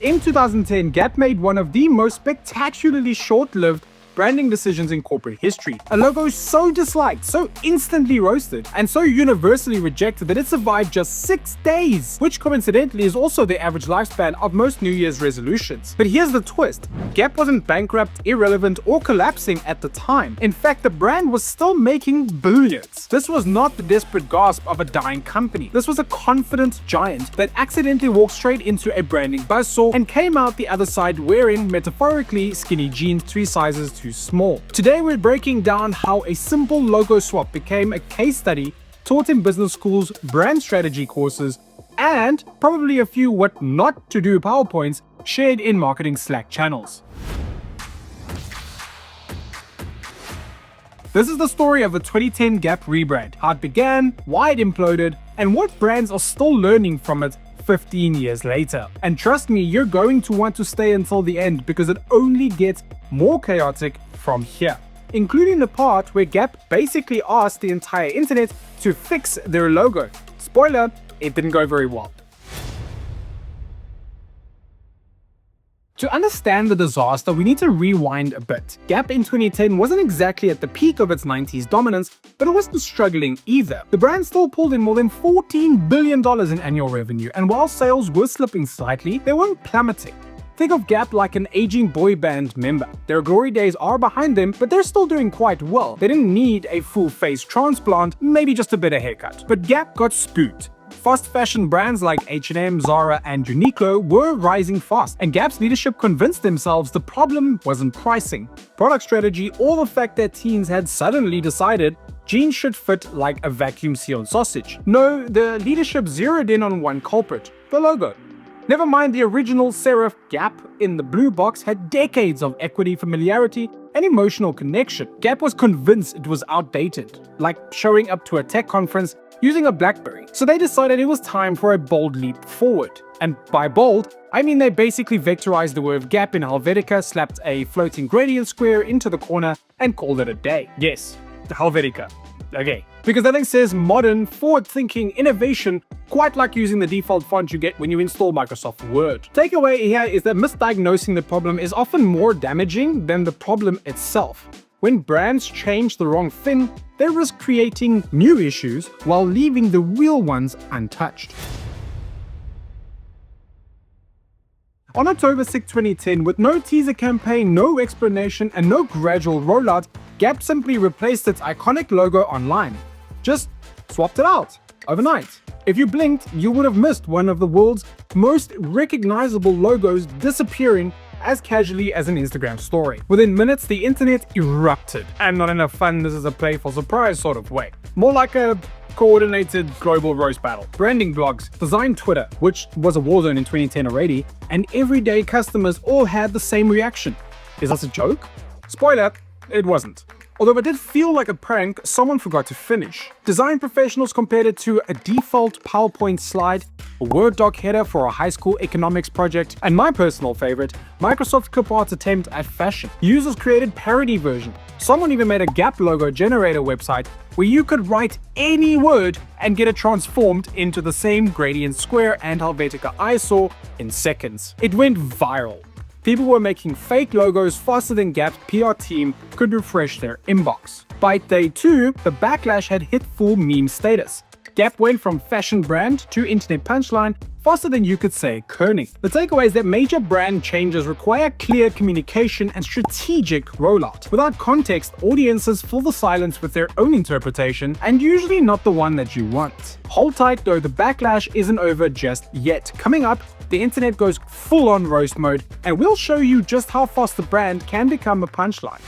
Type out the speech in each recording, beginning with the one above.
In 2010, Gap made one of the most spectacularly short-lived branding decisions in corporate history. A logo so disliked, so instantly roasted, and so universally rejected that it survived just 6 days, which coincidentally is also the average lifespan of most New Year's resolutions. But here's the twist. Gap wasn't bankrupt, irrelevant, or collapsing at the time. In fact, the brand was still making billions. This was not the desperate gasp of a dying company. This was a confident giant that accidentally walked straight into a branding buzzsaw and came out the other side wearing, metaphorically, skinny jeans 3 sizes too small. Today we're breaking down how a simple logo swap became a case study taught in business schools, brand strategy courses, and probably a few what not to do PowerPoints shared in marketing Slack channels. This is the story of the 2010 Gap rebrand, how it began, why it imploded, and what brands are still learning from it 15 years later. And trust me, you're going to want to stay until the end because it only gets more chaotic from here, including the part where Gap basically asked the entire internet to fix their logo. Spoiler, it didn't go very well. To understand the disaster, we need to rewind a bit. Gap in 2010 wasn't exactly at the peak of its 90s dominance, but it wasn't struggling either. The brand still pulled in more than $14 billion in annual revenue, and while sales were slipping slightly, they weren't plummeting. Think of Gap like an aging boy band member. Their glory days are behind them, but they're still doing quite well. They didn't need a full face transplant, maybe just a better haircut. But Gap got spooked. Fast fashion brands like H&M, Zara, and Uniqlo were rising fast, and Gap's leadership convinced themselves the problem wasn't pricing, product strategy, or the fact that teens had suddenly decided jeans should fit like a vacuum-sealed sausage. No, the leadership zeroed in on one culprit: the logo. Never mind the original serif, Gap in the blue box had decades of equity, familiarity, and emotional connection. Gap was convinced it was outdated, like showing up to a tech conference using a BlackBerry. So they decided it was time for a bold leap forward. And by bold, I mean they basically vectorized the word Gap in Helvetica, slapped a floating gradient square into the corner, and called it a day. Yes, the Helvetica. Okay. Because that thing says modern, forward-thinking innovation, quite like using the default font you get when you install Microsoft Word. Takeaway here is that misdiagnosing the problem is often more damaging than the problem itself. When brands change the wrong thing, they risk creating new issues while leaving the real ones untouched. On October 6, 2010, with no teaser campaign, no explanation, and no gradual rollout, Gap simply replaced its iconic logo online. Just swapped it out overnight. If you blinked, you would have missed one of the world's most recognizable logos disappearing as casually as an Instagram story. Within minutes, the internet erupted, and not in a fun, this is a playful surprise sort of way. More like a coordinated global roast battle. Branding blogs, design Twitter, which was a war zone in 2010 already, and everyday customers all had the same reaction. Is this a joke? Spoiler, it wasn't. Although it did feel like a prank, someone forgot to finish. Design professionals compared it to a default PowerPoint slide, a Word doc header for a high school economics project, and my personal favorite, Microsoft clip art's attempt at fashion. Users created parody version. Someone even made a Gap logo generator website where you could write any word and get it transformed into the same gradient square and Helvetica eyesore in seconds. It went viral. People were making fake logos faster than Gap's PR team could refresh their inbox. By day 2, the backlash had hit full meme status. Gap went from fashion brand to internet punchline faster than you could say kerning. The takeaway is that major brand changes require clear communication and strategic rollout. Without context, audiences fill the silence with their own interpretation, and usually not the one that you want. Hold tight though, the backlash isn't over just yet. Coming up, the internet goes full-on roast mode, and we'll show you just how fast the brand can become a punchline.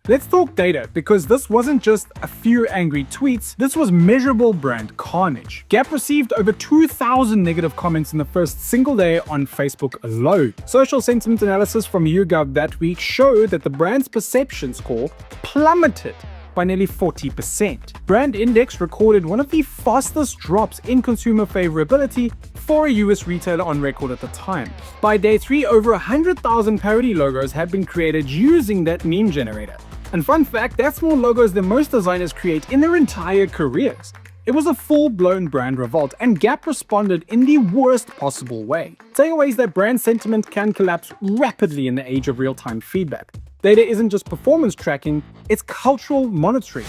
Let's talk data, because this wasn't just a few angry tweets, this was measurable brand carnage. Gap received over 2,000 negative comments in the first single day on Facebook alone. Social sentiment analysis from YouGov that week showed that the brand's perception score plummeted by nearly 40%. Brand Index recorded one of the fastest drops in consumer favorability for a US retailer on record at the time. By day 3, over 100,000 parody logos had been created using that meme generator. And fun fact, that's more logos than most designers create in their entire careers. It was a full-blown brand revolt, and Gap responded in the worst possible way. Takeaways that brand sentiment can collapse rapidly in the age of real-time feedback. Data isn't just performance tracking, it's cultural monitoring.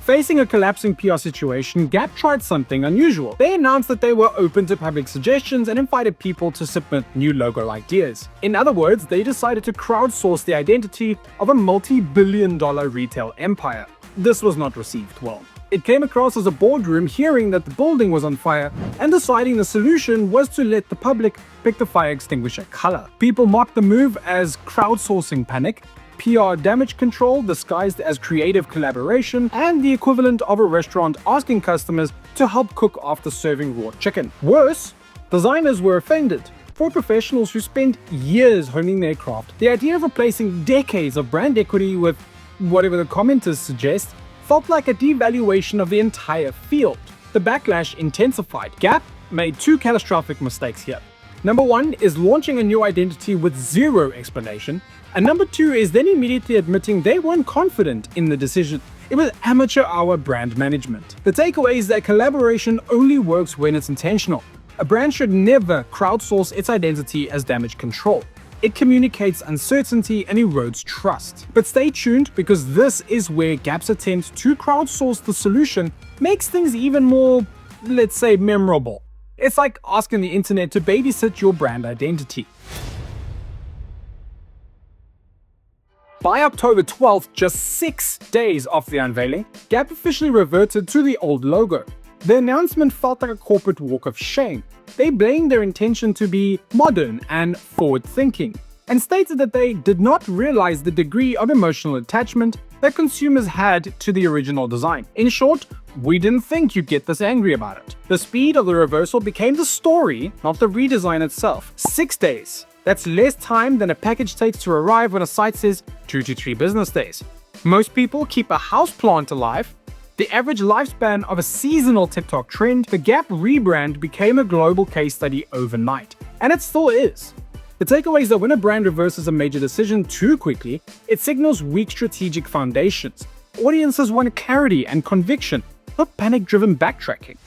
Facing a collapsing PR situation, Gap tried something unusual. They announced that they were open to public suggestions and invited people to submit new logo ideas. In other words, they decided to crowdsource the identity of a multi-billion-dollar retail empire. This was not received well. It came across as a boardroom hearing that the building was on fire and deciding the solution was to let the public pick the fire extinguisher color. People mocked the move as crowdsourcing panic, PR damage control disguised as creative collaboration, and the equivalent of a restaurant asking customers to help cook after serving raw chicken. Worse, designers were offended. For professionals who spent years honing their craft, the idea of replacing decades of brand equity with whatever the commenters suggest felt like a devaluation of the entire field. The backlash intensified. Gap made two catastrophic mistakes here. Number one is launching a new identity with zero explanation, and number two is then immediately admitting they weren't confident in the decision. It was amateur hour brand management. The takeaway is that collaboration only works when it's intentional. A brand should never crowdsource its identity as damage control. It communicates uncertainty and erodes trust. But stay tuned, because this is where Gap's attempt to crowdsource the solution makes things even more, let's say, memorable. It's like asking the internet to babysit your brand identity. By October 12th, just 6 days after the unveiling, Gap officially reverted to the old logo. The announcement felt like a corporate walk of shame. They blamed their intention to be modern and forward-thinking, and stated that they did not realize the degree of emotional attachment that consumers had to the original design. In short, we didn't think you'd get this angry about it. The speed of the reversal became the story, not the redesign itself. 6 days. That's less time than a package takes to arrive when a site says 2 to 3 business days. Most people keep a houseplant alive. The average lifespan of a seasonal TikTok trend, the Gap rebrand became a global case study overnight. And it still is. The takeaway is that when a brand reverses a major decision too quickly, it signals weak strategic foundations. Audiences want clarity and conviction, not panic-driven backtracking.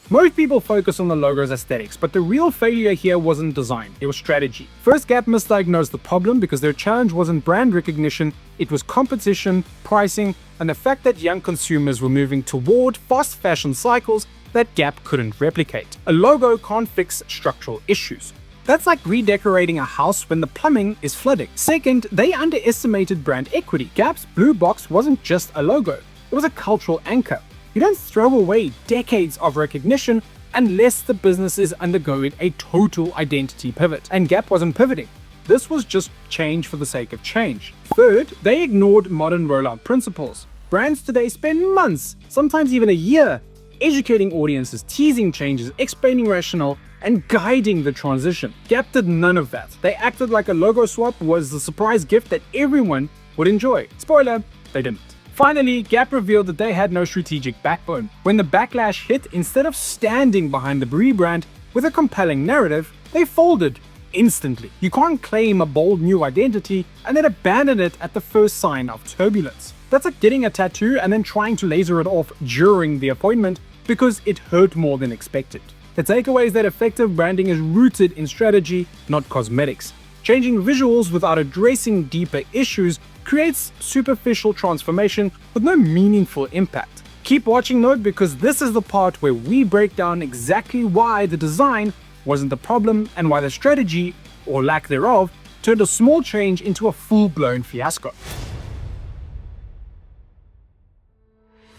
Most people focus on the logo's aesthetics, but the real failure here wasn't design, it was strategy. First, Gap misdiagnosed the problem because their challenge wasn't brand recognition, it was competition, pricing, and the fact that young consumers were moving toward fast fashion cycles that Gap couldn't replicate. A logo can't fix structural issues. That's like redecorating a house when the plumbing is flooding. Second, they underestimated brand equity. Gap's blue box wasn't just a logo, it was a cultural anchor. You don't throw away decades of recognition unless the business is undergoing a total identity pivot. And Gap wasn't pivoting. This was just change for the sake of change. Third, they ignored modern rollout principles. Brands today spend months, sometimes even a year, educating audiences, teasing changes, explaining rationale, and guiding the transition. Gap did none of that. They acted like a logo swap was the surprise gift that everyone would enjoy. Spoiler, they didn't. Finally, Gap revealed that they had no strategic backbone. When the backlash hit, instead of standing behind the rebrand with a compelling narrative, they folded instantly. You can't claim a bold new identity and then abandon it at the first sign of turbulence. That's like getting a tattoo and then trying to laser it off during the appointment because it hurt more than expected. The takeaway is that effective branding is rooted in strategy, not cosmetics. Changing visuals without addressing deeper issues creates superficial transformation with no meaningful impact. Keep watching though, because this is the part where we break down exactly why the design wasn't the problem and why the strategy, or lack thereof, turned a small change into a full-blown fiasco.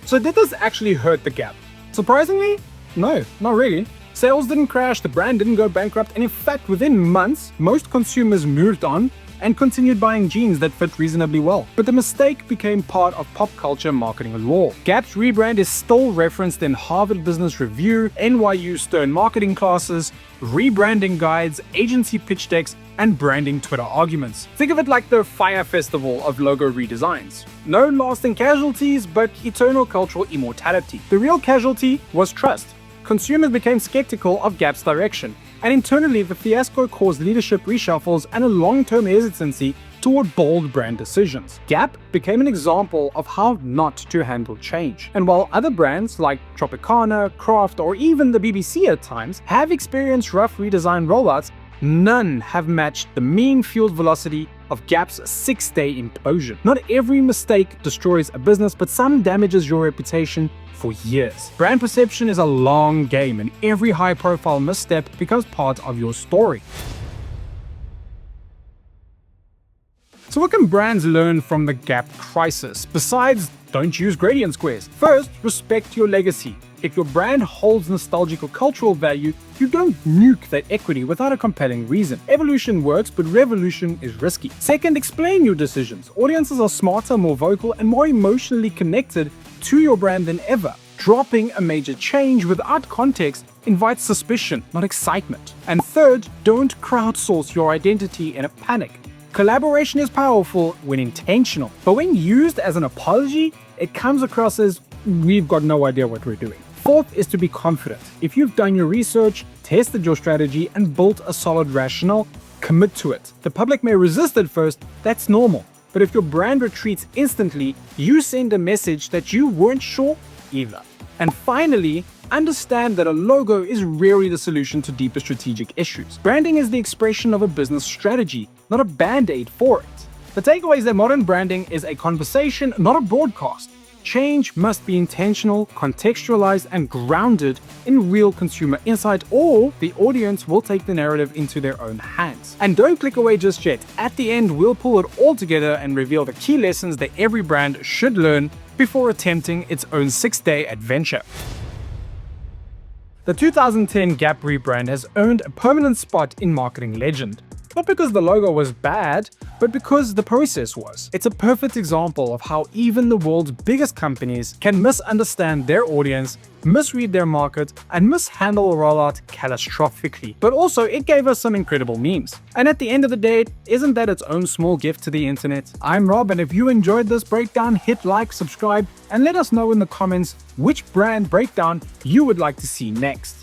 So did this actually hurt the Gap? Surprisingly, no, not really. Sales didn't crash, the brand didn't go bankrupt, and in fact within months, most consumers moved on and continued buying jeans that fit reasonably well. But the mistake became part of pop culture marketing lore. Gap's rebrand is still referenced in Harvard Business Review, NYU Stern marketing classes, rebranding guides, agency pitch decks, and branding Twitter arguments. Think of it like the Fire Festival of logo redesigns. No lasting casualties, but eternal cultural immortality. The real casualty was trust. Consumers became skeptical of Gap's direction, and internally the fiasco caused leadership reshuffles and a long-term hesitancy to toward bold brand decisions. Gap became an example of how not to handle change. And while other brands like Tropicana, Kraft, or even the BBC at times have experienced rough redesign rollouts, none have matched the meme-fueled velocity of Gap's 6-day implosion. Not every mistake destroys a business, but some damages your reputation for years. Brand perception is a long game, and every high-profile misstep becomes part of your story. So what can brands learn from the Gap crisis, besides don't use gradient squares? First, respect your legacy. If your brand holds nostalgic or cultural value, you don't nuke that equity without a compelling reason. Evolution works, but revolution is risky. Second, explain your decisions. Audiences are smarter, more vocal, and more emotionally connected to your brand than ever. Dropping a major change without context invites suspicion, not excitement. And third, don't crowdsource your identity in a panic. Collaboration is powerful when intentional, but when used as an apology, it comes across as we've got no idea what we're doing. Fourth is to be confident. If you've done your research, tested your strategy, and built a solid rationale, commit to it. The public may resist at first, that's normal. But if your brand retreats instantly, you send a message that you weren't sure either. And finally, understand that a logo is rarely the solution to deeper strategic issues. Branding is the expression of a business strategy, not a band-aid for it. The takeaway is that modern branding is a conversation, not a broadcast. Change must be intentional, contextualized, and grounded in real consumer insight, or the audience will take the narrative into their own hands. And don't click away just yet. At the end, we'll pull it all together and reveal the key lessons that every brand should learn before attempting its own 6-day adventure. The 2010 Gap rebrand has earned a permanent spot in marketing legend. Not because the logo was bad, but because the process was. It's a perfect example of how even the world's biggest companies can misunderstand their audience, misread their market, and mishandle a rollout catastrophically. But also, it gave us some incredible memes. And at the end of the day, isn't that its own small gift to the internet? I'm Rob, and if you enjoyed this breakdown, hit like, subscribe, and let us know in the comments which brand breakdown you would like to see next.